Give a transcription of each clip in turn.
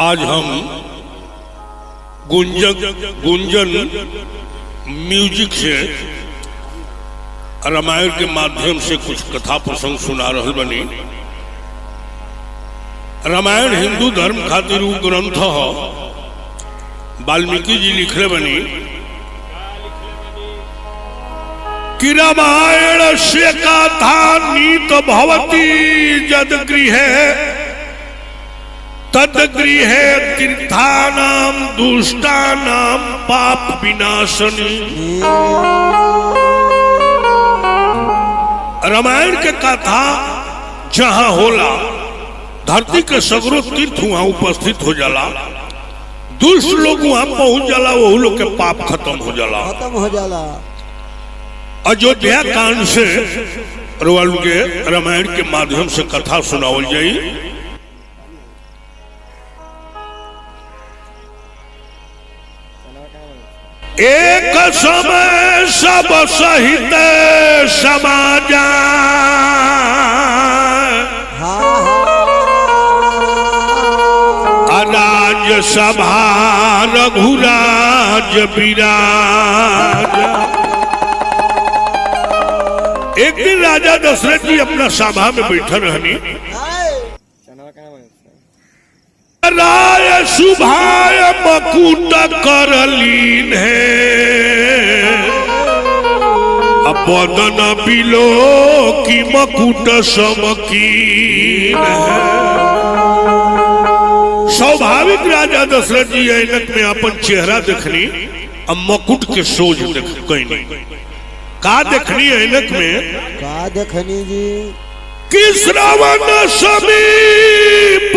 आज हम गुंजन म्यूजिक से रामायण के माध्यम से कुछ कथा प्रसंग सुना रहे बनी। रामायण हिंदू धर्म खातिर उ ग्रंथ हो, वाल्मीकि जी लिखले बनी कि रामायण से कथा नीत भवती जद गृहे तद गृहे तीर्थानाम दुष्टानाम पाप विनाशनी। रामायण के कथा जहां होला धरती के सगरो तीर्थ वहां उपस्थित हो जाला, दुष्ट लोग वहां पहुंच जाला, वो लोग के पाप खत्म हो जाला। अयोध्या कांड से रोवालू के रामायण के माध्यम से कथा सुनावल जाई। एक समय सब सहित समाज राज सभा रघुराज विराज। एक दिन राजा दशरथ जी अपना सभा में बैठे रहनी। राय शुभाय मकुट करलीन है, बदन बिलो की मकुट समकीन है। स्वाभाविक राजा दशरथ जी ऐनक में अपन चेहरा देखनी, अब मकुट के सोच देख कहीं का देखनी ऐनक में का देखनी जी कि श्रवण समीप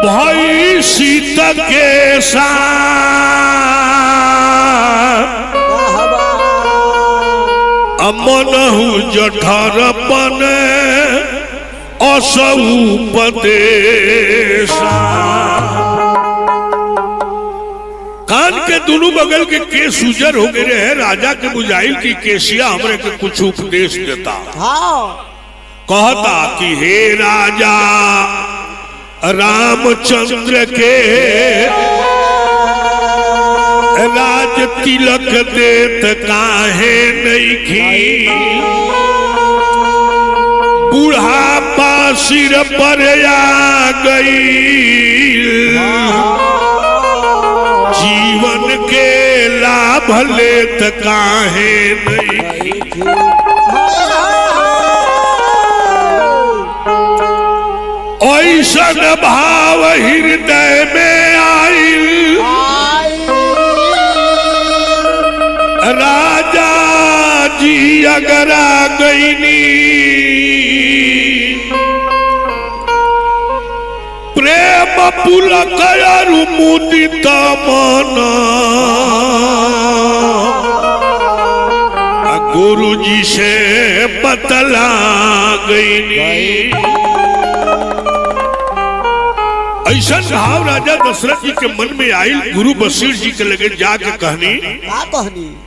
भाई सीत के साथ अमनहु जठरपन असौपदेशा। कान के दोनों बगल के केस उजर हो गए रहे। राजा के बुझाइल की केसिया हमरे के कुछ उपदेश देता। कहता कि हे राजा रामचंद्र के राज तिलक देत काहे नहीं खी, बुढ़ापा सिर पर आ गई, जीवन के लाभ लेत काहे नहीं। ऐसन भाव हृदय में आइल, राजा जी अगर आ गईनी, प्रेम पुलक मुदित मन, गुरु जी से बतला गई। ऐसा भाव राजा दशरथ जी के मन में आई। गुरु वशिष्ठ जी के लगे जाके कहनी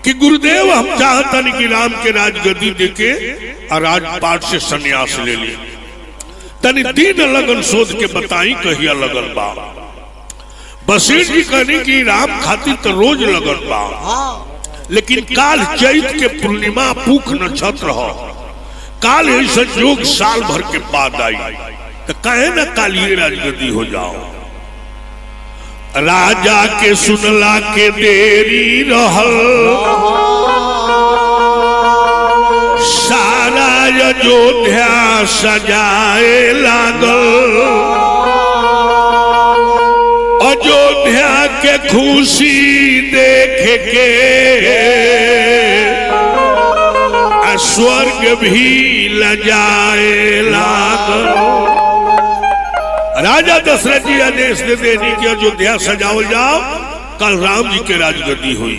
कि गुरुदेव हम चाहता नहीं कि राम के राजगद्दी देके और राजपाट से संन्यास ले ली। तनी दिन लगन शोध के बताई कहिया लगन बा। वशिष्ठ जी कहनी कि राम खातिर तो रोज लगन बा, लेकिन काल चैत के पूर्णिमा पूख नक्षत्र हो, काल ही संयोग साल भर के बाद आई, तो कहे न कालिए राजगद्दी हो जाओ। राजा के सुनला के देरी रहल, सारा अयोध्या सजाए लागल, अयोध्या के खुशी देख के स्वर्ग भी लजाए लागल। राजा दशरथ जी आदेश दे देनी कि अयोध्या सजावल जाओ, कल राम जी के राजगद्दी हुई।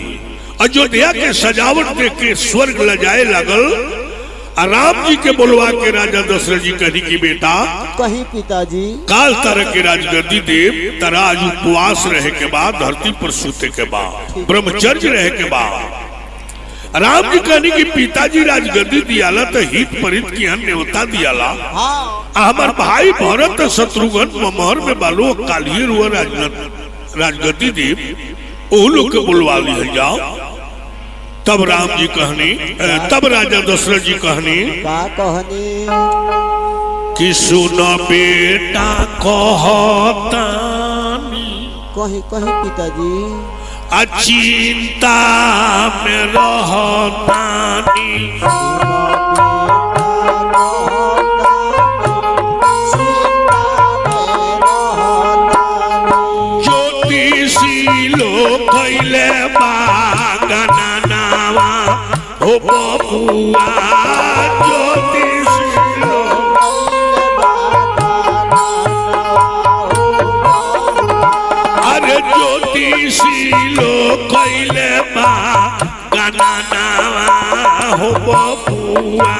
अयोध्या के सजावट देख के स्वर्ग लजाए लागल। राम जी के बोलवा के राजा दशरथ जी कही कि बेटा कहीं पिताजी काल तरह के राजगद्दी देव, तरा आज उपवास रहे के बाद, धरती पर सूते के बाद, ब्रह्मचर्य रहे के बाद राम जी कहनी कि पिताजी राजगद्दी दियाला तो हित परित की न्योता दियाला। हाँ हमार भाई भरत शत्रुघ्न ममहर में बालो कालिए रुआ राजगद्दी देव ओ लोग के बुलवा लिया जाओ। तब राम जी कहनी, तब राजा दशरथ जी कहनी का कहनी कि सुनो बेटा कहतानी कहीं कहीं पिताजी अचिंता में रहतानी ज्योतिषी लोग कैले बागना नावा हो बबुआ ज्योतिषी लोग अरे ज्योतिषी लोग कैले बागना नावा हो बबुआ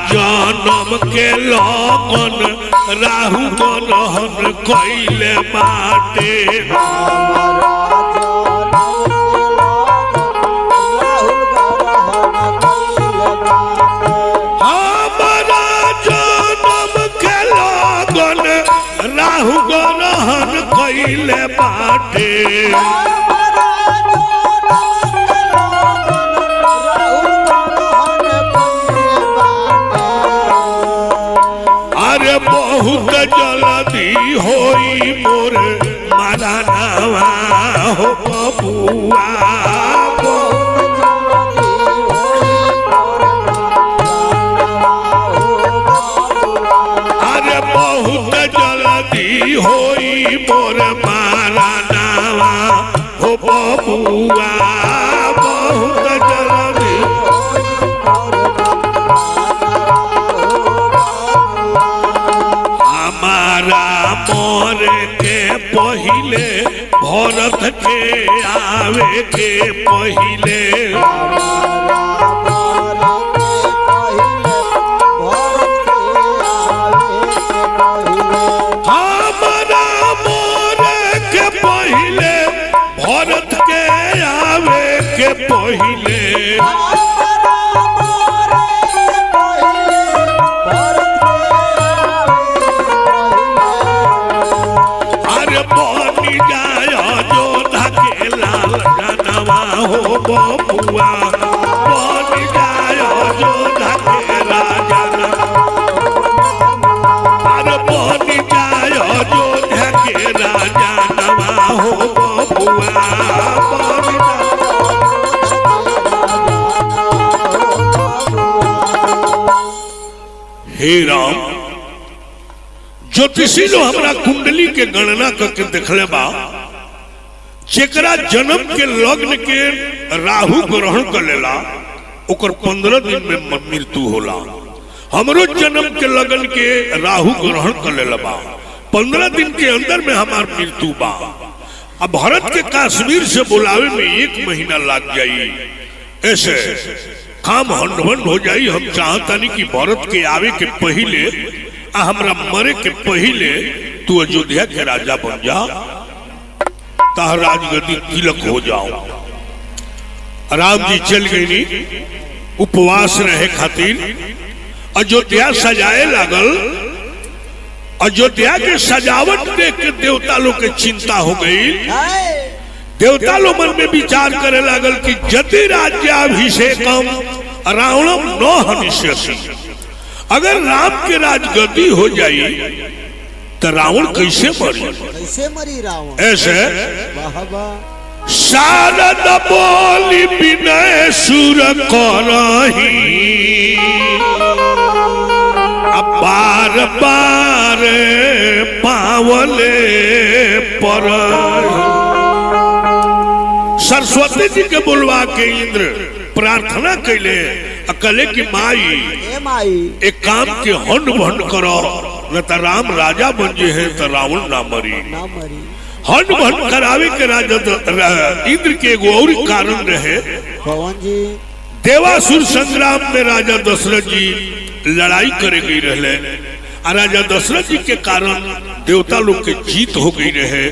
जन्म के लगन राहु ग्रहण कैले बाटे हमारा जन्म के लगन राहु ग्रहण कैले बाटे बहुत जल्दी होई मोर मरनवा हो बबुआ अरे बहुत जल्दी होई मोर मरनवा हो बबुआ बहुत जल्दी मोर के पहिले भरत के आवे के पहिले हमारा मोर के पहिले भरत के आवे के पहिले हो बबुआ बन जायो जोधा के राजा अरे बन जायो जोधा के राजा नवा हो बबुआ हे राम ज्योतिषी लो हमरा कुंडली के गणना करके देखले बा जेकरा जन्म के लग्न के राहु ग्रहण कर लेला ओकर 15 दिन में मृत्यु होला। हमरो जन्म के लगन के राहु ग्रहण कर लेला बा 15 दिन के अंदर में हमार मृत्यु बा। अब भारत के कश्मीर से बुलावे में 1 महीना लग जाई, ऐसे काम हंड हो जाई। हम चाहतानी कि भारत के आवे के पहले हमरा मरे के पहले तू अयोध्या के राजा बन जा, राजगद्दी तिलक हो जाओ। राम जी चल गई उपवास रहे खातिर अयोध्या सजाए लागल। अयोध्या के सजावट देख के देवता लोग के चिंता हो गई। देवता लोग मन में विचार करे लागल कि यदि राज्याभिषेकम रावणम न हनिष्यसि, अगर राम के राजगद्दी हो जाई तो रावण कैसे मरी रावण ऐसे शारद बोली विनय सुर करही बार बार पावले पर सरस्वती जी के बुलवा के इंद्र प्रार्थना कैले अकले की माई एक काम के हंड भंड करो न तो राम राजा बन जे है तो रावण ना मरी। हंड भंड करावे के राजा इंद्र के एगो और कारण रहे। देवासुर संग्राम में राजा दशरथ जी लड़ाई करे गई रहले। राजा दशरथ जी के कारण देवता लोग के जीत हो गई रहे।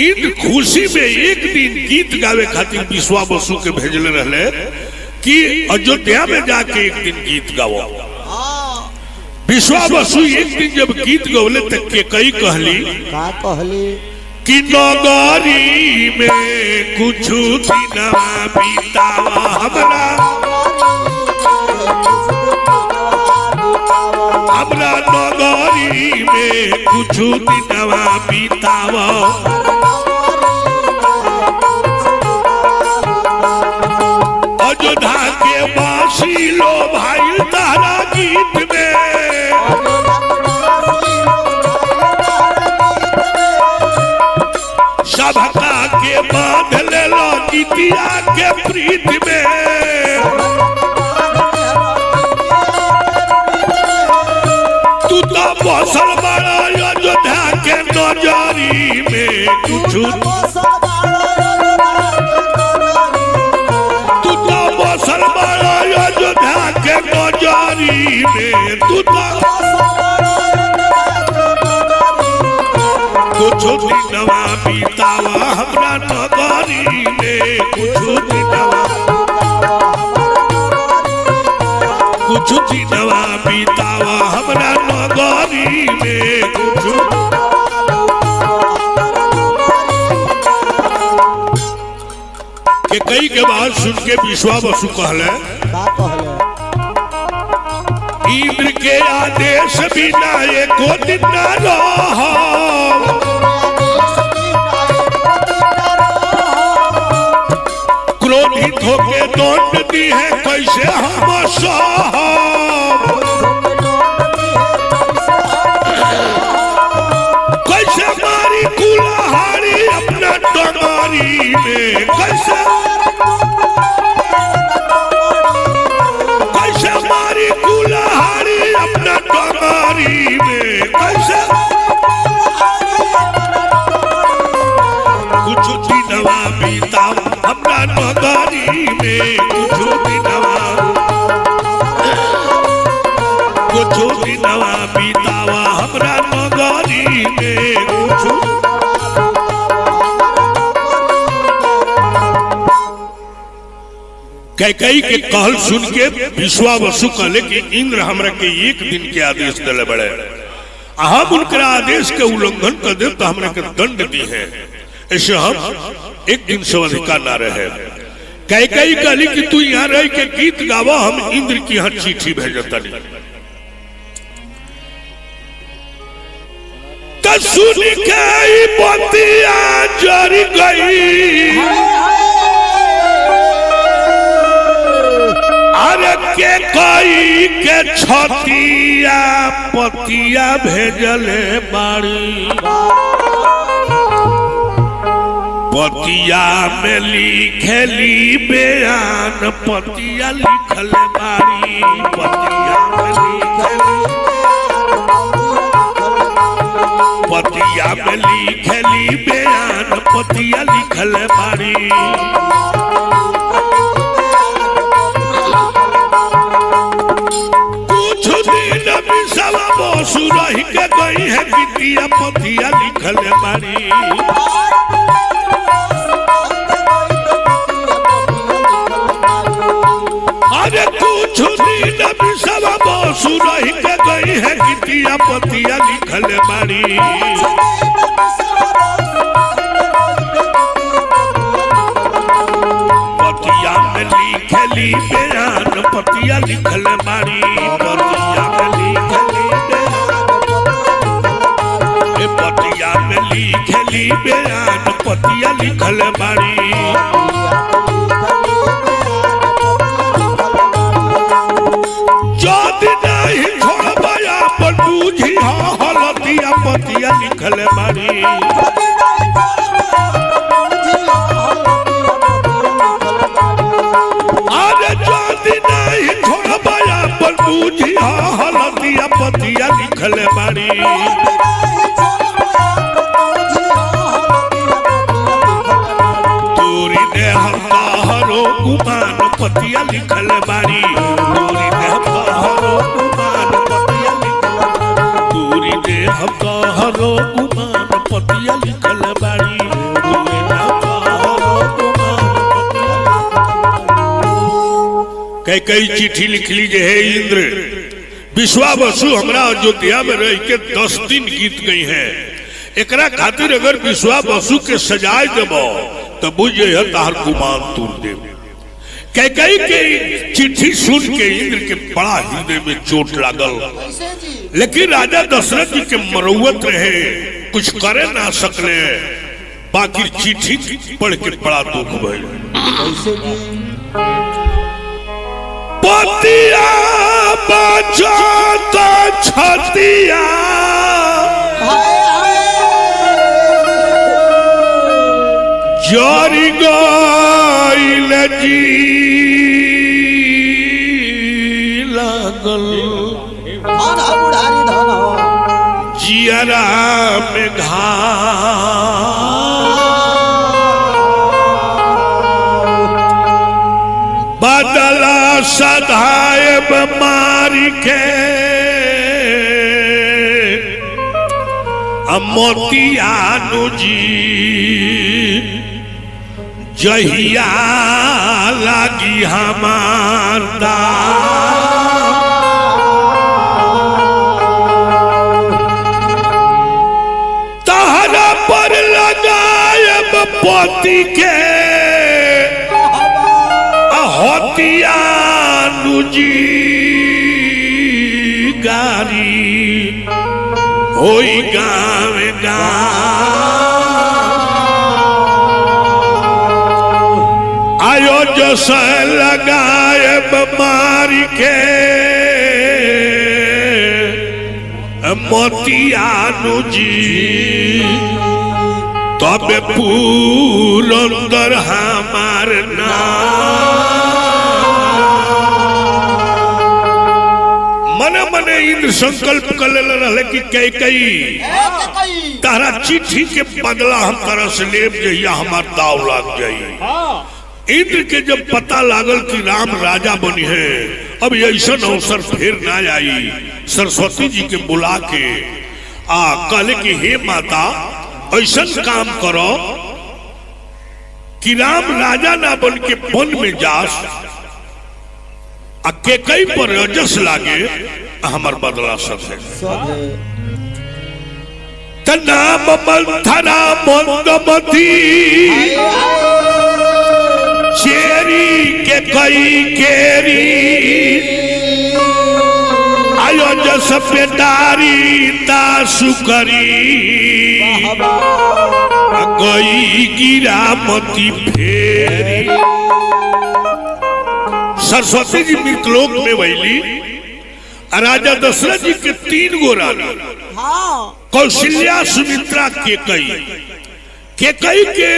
इन खुशी में एक दिन गीत गावे खातिर विश्वा बसु के भेजले रहले कि अयोध्या में जाके एक दिन गीत गाओ। विश्वा बसु एक दिन जब गीत गवले तक के कई कहली का कहली कि नगरी में कुछ दिनवा बीतावा हमरा नगरी में कुछ दिनवा बीतावा अयोध्या के वासी लो भाई तारा गीत में सभका के बांध ले लो गीतिया के प्रीत में तू तो बसल बड़ा अयोध्या के नजरी में कुछ तू तो बसल बड़ा अयोध्या के नजरी में तू तो कुछ दिनवा बीतावा हमरा नगरी में कुछ दिनवा बीतावा हमरा नगरी में कुछ के कई के बाद सुन के विश्वा बसु कहले इंद्र के आदेश बिना एको दिन न रहो क्रोधित होके दौड़ दी है कैसे हम सहब कैसे मारी कुल्हाड़ी अपना डगरी में कैसे मारी कुल्हाड़ी अपना डगरी में कैसे कुछ दिनवा बीतावा हमरा नगरी में कुछ दिनवा बीतावा हमरा नगरी में कुछ कैकेयी के कहल सुन के विश्वा बसु कहले कि इंद्र हमरा के एक दिन के आदेश दिले बड़े हम उनका आदेश के उल्लंघन कर दे तो हमरा के दंड दी है ऐसे हम एक दिन से अधिकार ना रहे। कैकेयी कहली कि तू यहाँ रह के गीत गावा हम इंद्र की यहाँ चिट्ठी भेजतनी तो सुन के बतिया जर गई अरे के कई के छतिया पतिया भेजले बाड़ी पतिया में लिखली बयान पतिया लिखल बाड़ी पतिया में लिखली बयान पतिया लिखल बाड़ी कुछ दिन विश्वा बसु रह के गई है गीतिया पतिया लिखल बाड़ी अरे कुछ दिन विश्वा बसु रह के गई है गीतिया पतिया लिखल बाड़ी पतिया में लिखली बयान पतिया लिखल बाड़ी पतिया में लिखली बयान पतिया लिखल बाड़ी पतिया लिखल बाड़ी अरे ज्योति नहीं छोड़बाया पर बूझिया हलदिया पतिया लिखल बाड़ी तोरी ने हमका हरो गुमान पतिया लिखल बाड़ी तोरी ने हमका हरो गुमान पतिया लिखल कई चिट्ठी लिखली जे है इंद्र विश्वावसु हमरा अयोध्या में रह के 10 दिन गीत गई है, एकरा खातिर अगर विश्वावसु के सजाए देबो तो बुझे है तार गुमान तूर दे। कई के चिट्ठी सुन के इंद्र के बड़ा हृदय में चोट लागल, लेकिन राजा दशरथ जी के मरौवत रहे, कुछ करे ना सकले, बाकी चिट्ठी पढ़ के बड़ा दुख भइल। पतिया बचा तो छतिया जरी गइल जी लागल जियरा में बदला सधाएब मारी के मोतियानु जी जहिया लागी हमार तहरा पर लगाएब पति के होतियानु जी गारी होई गाँव आयो जस लगाए मारी के मोतियानु जी तब पुरंदर हमार मने मने इंद्र संकल्प कर ले कि कई तारा चिट्ठी के बदला हम तरह से लेब जहिया हमार दाव लाग जाई। इंद्र के जब पता लागल कि राम राजा बनी है, अब ऐसा अवसर फिर ना आई, सरस्वती जी के बुला के कहले कि हे माता ऐसा काम करो कि राम राजा ना बन के वन में जास के कई पर रजस लागे हमार बदला सब नाम मंथरा मंदमती चेरी के कई केरी आयो जस पेटारी तासु करी गई गिरामती फेरी। सरस्वती जी मृतलोक में वैली, राजा दशरथ जी के 3 गो रानी कौशल्या सुमित्रा केकई के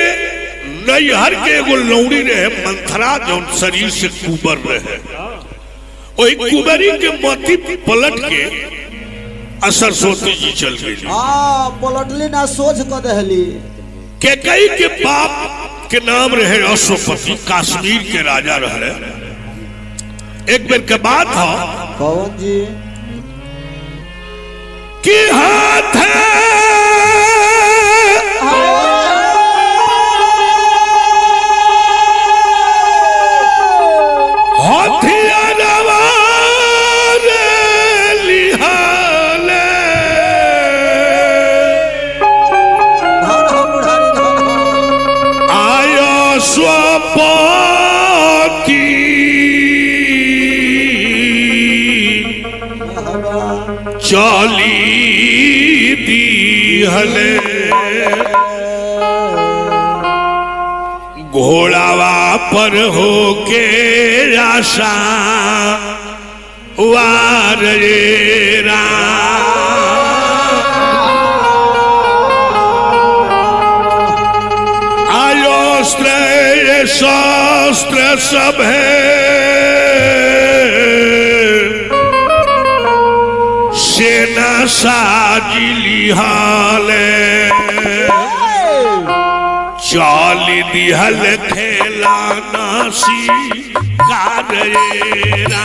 नैहर के एगो लौड़ी रहे मंथरा जौन शरीर से कुबर रहे, वही कुबरी के मती पलट के सरस्वती जी चल गई। पलटली ना सोच कर दहली। केकई के बाप के नाम रहे अश्वपति, कश्मीर के राजा रहे। एक बेर के बात हो कौन जी कि हाथ चली दी हले घोड़ावा पर होके आशा वार आयोस्त्र शस्त्र सब है सेना साजिली हाले चाल दिहल खेला नासी कारेरा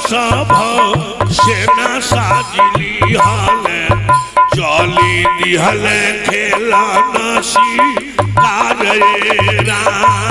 सब सेना साजली हाले चली दिहल खेला नसी कारे राम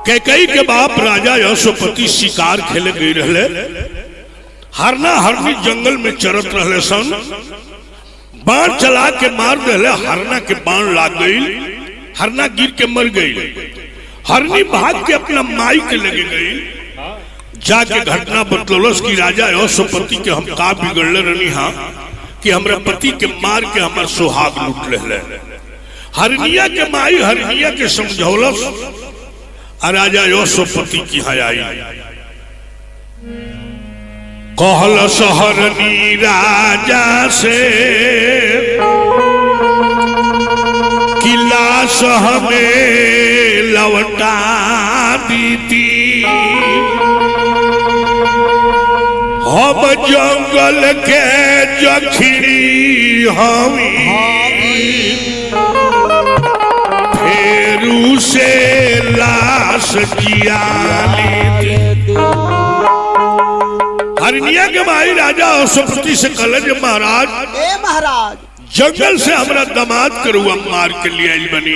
कैकेयी के बाप राजा यशोपति शिकार खेले गई रहले, हरना हरनी जंगल में चरत रहले सन, बाण चला के मार दिले, हरना के बाण लाग गई, हरना गिर के मर गई। हरनी भाग के अपना माई के लगे गई, जाके घटना बतलौलस की राजा यशोपति के हम का बिगड़ले रहनी हा कि हमरा पति के मार के हमार सुहाग लूट ले। हरनिया के माई हरनिया के समझौलस, राजा यशोपति की हयाई कहल सहरनी राजा से किला सह में लौटा दीती, हम जंगल के जखिरी हमी फेरू से लाश जियाली। हरनिया के माई राजा यशोपति से कहले जे महाराज जंगल से हमरा दामाद करुआ मार के लिए आई बनी,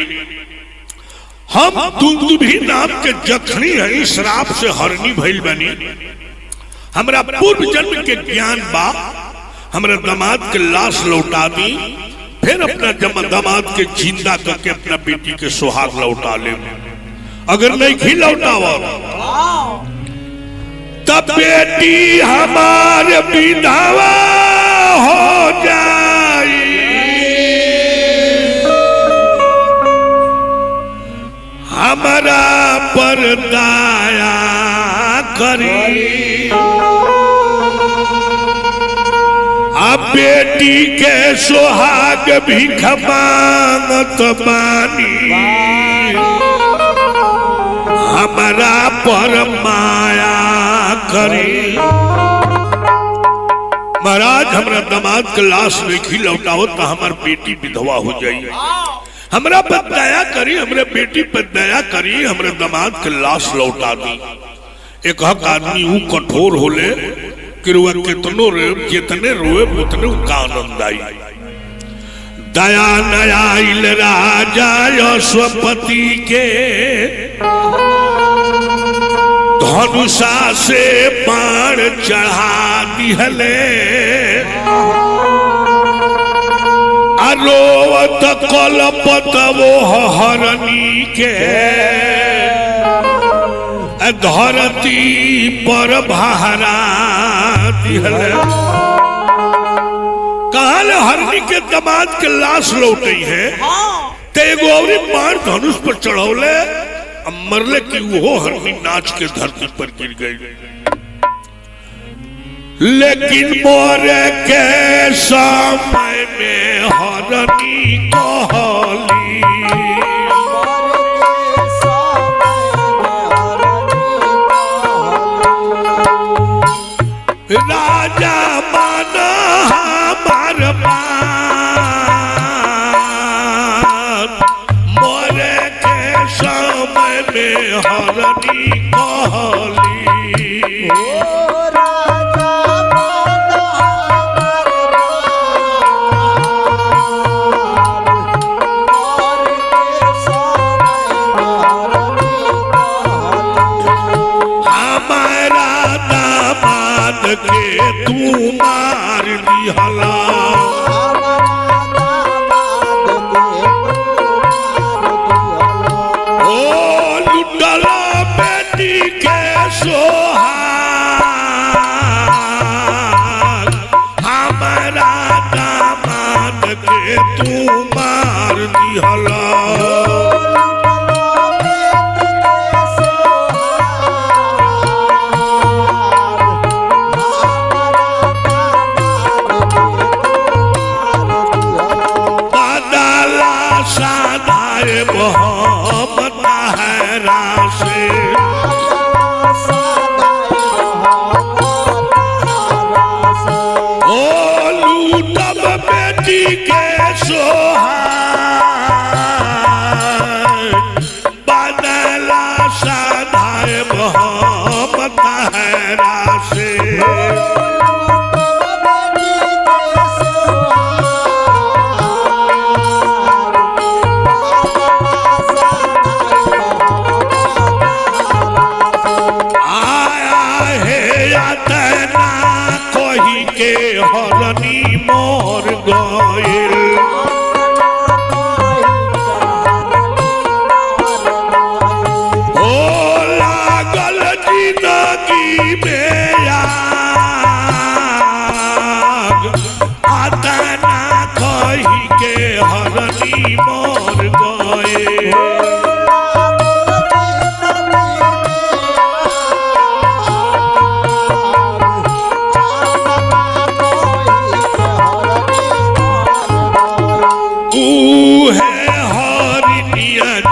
हम दुंदुभी नाम के जखनी है, श्राप से हरनी भइल बनी, हमरा पूर्व जन्म के ज्ञान बा, हमरा दामाद के लाश लौटा दी, फिर अपना दामाद के जिंदा करके अपना बेटी के सुहाग लौटा ले। अगर नहीं घी लौटावा तब बेटी हमारे विधवा हो जाए, हमारा पर दया करी, अब बेटी के सुहाग भी मांगत बानी, हमारा पर माया करी। महाराज हमरा दामाद के लाश नहीं लौटाओ तो हमार बेटी विधवा हो जाई, हमरा पर दया करी, हमरे बेटी पर दया करी, हमरे दामाद के लाश लौटा दी। एक हक आदमी ऊ कठोर होले कि रुआ कितनो रोए, जितने रोए उतने उनका आनंद आई। दया नयाइल राजा यशोपति के धनुषा से बाण चढ़ा दिहले, अरोवत कलपत वो हरनी के धरती पर बहरा दिहले। कहल हरनी के दामाद के लाश लौटे है, ते एगो औरी बाण धनुष पर चढ़ौले, मरले की वो हरनी नाच के धरती पर गिर गई। लेकिन मोरे के समय में हरनी कहली, राजा माना हमार बात, मोरे के समय में हरनी कहली, के तू मार दिहला, ओ लुटला बेटी के सोहाग, हमारा दामाद के तू मार दिहला।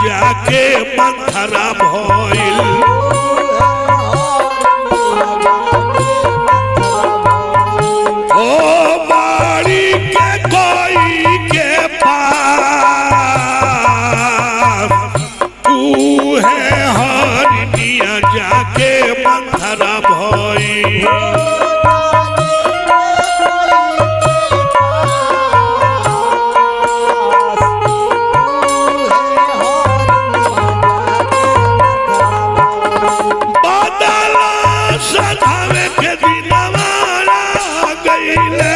जाके मंथरा भइल ओ बाड़ी के कोई के पास उहे हरनिया जाके मंथरा भइल बदला सधावे के दिन मजा गईले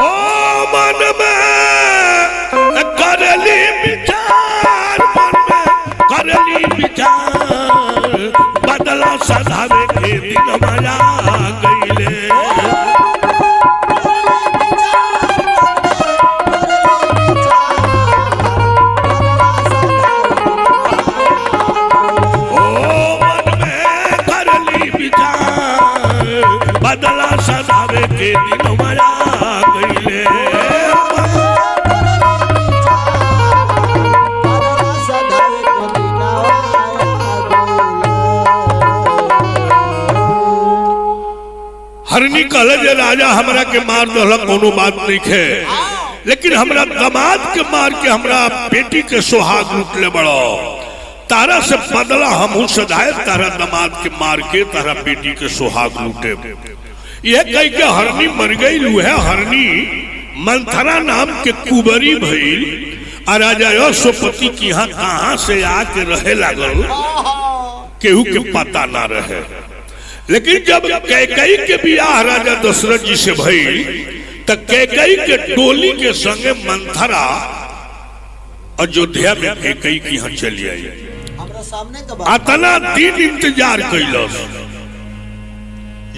ओ मन में करली विचार बदला सधावे के दिन मजा गईले हरनी कहले जे राजा हमरा के मार दहला कोनो बात नहीं है, लेकिन हमरा दामाद के मार के हमरा बेटी के सुहाग लूटले बड़ो तारा से बदला हमहू सधाए तारा दामाद के मार के तारा बेटी के सुहाग लूटे। यह कह के हरनी मर गई है। हरनी मंथरा नाम के कुबरी भइल आ राजा यशोपति की यहाँ कहाँ से आके रहे लागल केहू के पता ना रहे। लेकिन जब कैकेयी के बियाह राजा दशरथ जी से भइल त कैकेयी के टोली के संगे मंथरा अयोध्या में कैकेयी की यहाँ चली आई। अतना दिन इंतजार कैलस।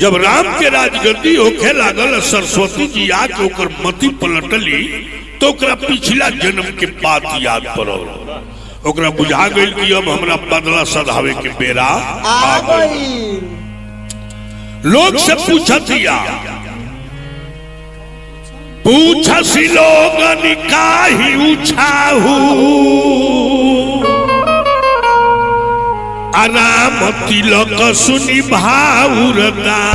जब राम के राजगद्दी होखे लागल सरस्वती जी आके ओकर मति पलटली तो ओकरा पिछला जन्म के बात याद पड़ल। ओकरा बुझा गइल कि अब हमरा बदला सधावे के बेरा आ गइल। लोग से पूछतिया पूछसी लोगन काहि उछाहू राम तिलक सुनि भाउरदाहू।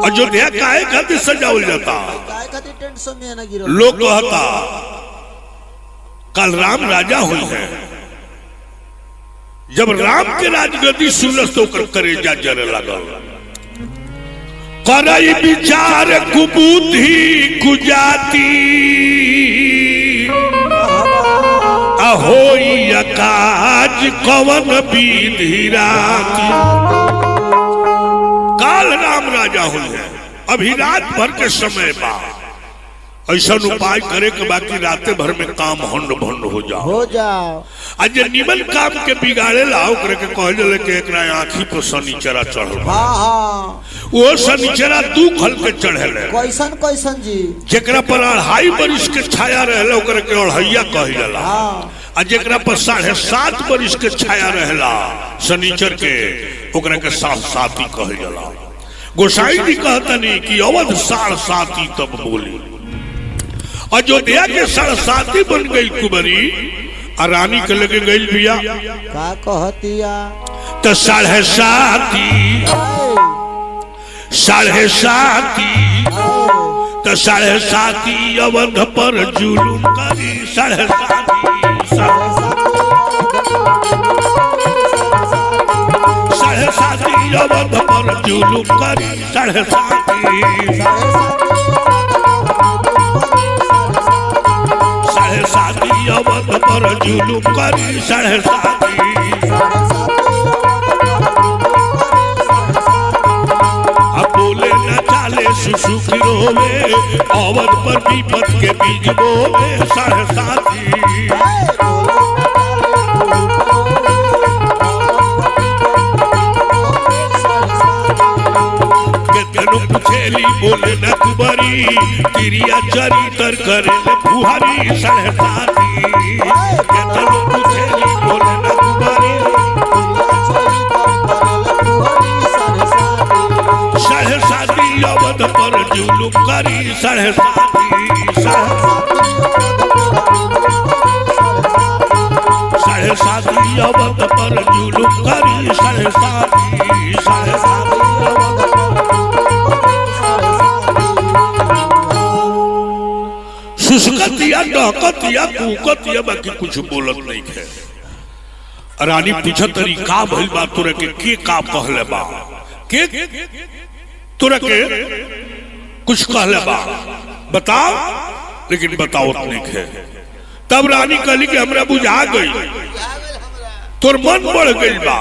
अयोध्या काहे खातिर सजावल जाता? लोग कहता कल राम राजा हुई है। जब राम के राजगद्दी सुनस तो करेजा जरे लगल। करई विचार कुबुद्धि कुजाति अहोई अकाज कवन विधि राति। काल राम राजा हुई है। अभी रात भर के समय बा। ऐसा उपाय करे के बाकी राते भर में काम हंड भंड हो जाओ। आज निमन काम के बिगाड़े लाओ करे के कहल जले के एकरा आँखी पर शनिचरा चढ़ल। वो शनिचरा दू खल के चढ़ेले। कैसन कैसन जी? जेकरा पर 2.5 बरिस के छाया रहेला ओकरा के अढ़ैया कहल जाला। आ जेकरा पर 7.5 बरिस के छाया रहेला शनिचर के ओकरा के 7.7 कहल जाला। गोसाई जी कहता नहीं कि अवध 7.7 तब बोली। अयोध्या के 7.7 बन गई कुबरी और रानी के लगे गई बिया का कहतिया तो 7.5 तो 7.5 अवध पर जुलूम करी। 7.5 अवध पर जुलूम करी। 7.5 अवध पर जुलूम करी। 7.5 अब बोले न चाले सुसुक रोवे अवध पर विपत के बीज बोले। 7.5 पूछेली बोले न कुबरी तिरिया चरितर करेले फुहारी साढ़े साथी केतनो पूछेली बोले ना कुमारी साढ़े साथी अवध पर जुलुम करी साढ़े साथी साढ़े साथी अवध पर जुलुम करी साढ़े साथी सुसकतिया डहकतिया कूकतिया बाकी कुछ बोलत नहीं है। रानी पूछतरी का भइल बा तोरा के का कहले बा के तोरा के कुछ कहले बा बताओ लेकिन बताओ नहीं है। तब रानी कहली कि हमरा बुझा गई तोर मन बढ़ गई बा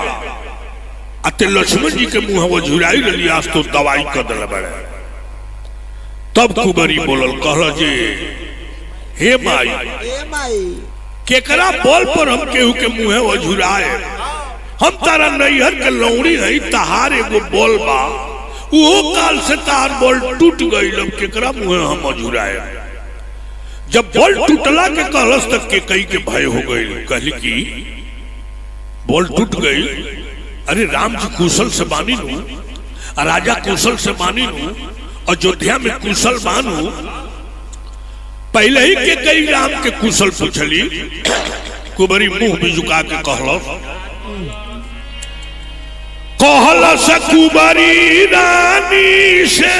अते लक्ष्मण जी के मुंह वो झुराई रही आज तो दवाई कर दिल बड़े। तब कुबरी बोलल कहल जी हे माई केकरा बोल पर हम केहू के मुंह वो झुराए हम तारा नैहर के लौड़ी है तहार एगो बोल बा वो काल से तार बोल टूट गई अब केकरा मुंह हम झुराए। जब बोल टूटला के कहलस तक के कई के भय हो गई कहली कि बोल टूट गई अरे राम जी कुशल से बानी नू राजा कुशल से बानी नू अयोध्या में कुशल बानू पहले ही के कई राम के कुशल पूछली कुबरी मुंह भी झुका के कहलस कुबरी रानी से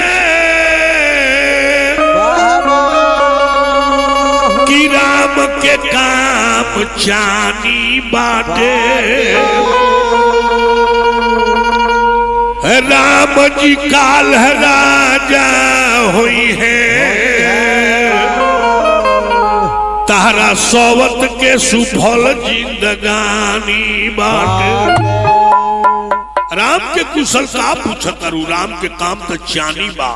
कि राम के काम चानी बाटे राम जी काल राजा हुई है तारा सोवत के सुफल जिंदगानी बाटे। राम के कुशल का पूछत राम के काम तो चानी बा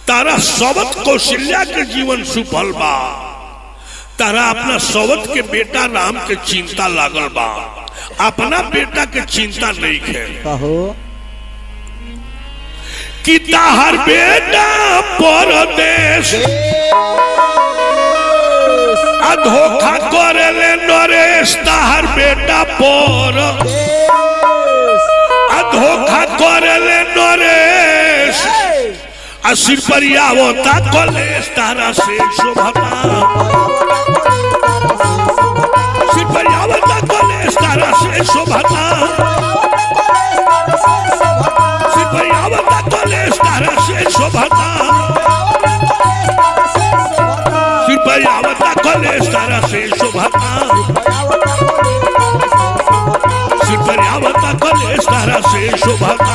तारा सोवत कौशल्या के जीवन सुफल बा तारा अपना सोवत के बेटा राम के चिंता लागल बा अपना बेटा के चिंता नहीं है कि ताहर बेटा परदेश धोखा करेले नरेश ताहर बेटा पर धोखा करेले नरेश सिर पर आवता कलेश तारा से शोभता सिर पर आवता कलेश तारा से शोभता सिर पर आवता कलेश तारा से शोभता सिर पर आवता कलेश तारा से शोभता सिर पर आवता कलेश तारा से शोभता।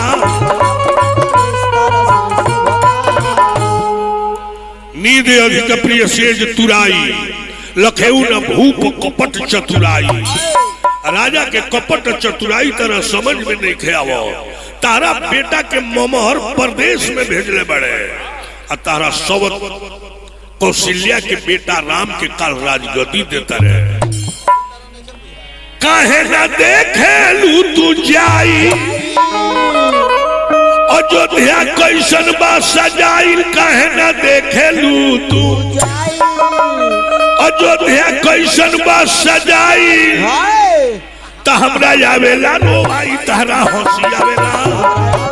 नींद अधिक प्रिय सेज तुराई लखेऊ न भूप कपट चतुराई राजा के कपट चतुराई तरह समझ में नहीं खेआवो तारा बेटा के ममहर प्रदेश में भेजले बड़े तारा सवत कौशल्या के बेटा राम के काल राजगद्दी देता रहे काहे ना देखेलू तू जाई अयोध्या कैसन बा सजाइल काहे ना देखेलू तू अयोध्या कैसन बा सजाइल त हमरा आवेला रो भाई तारा हंसी आवेला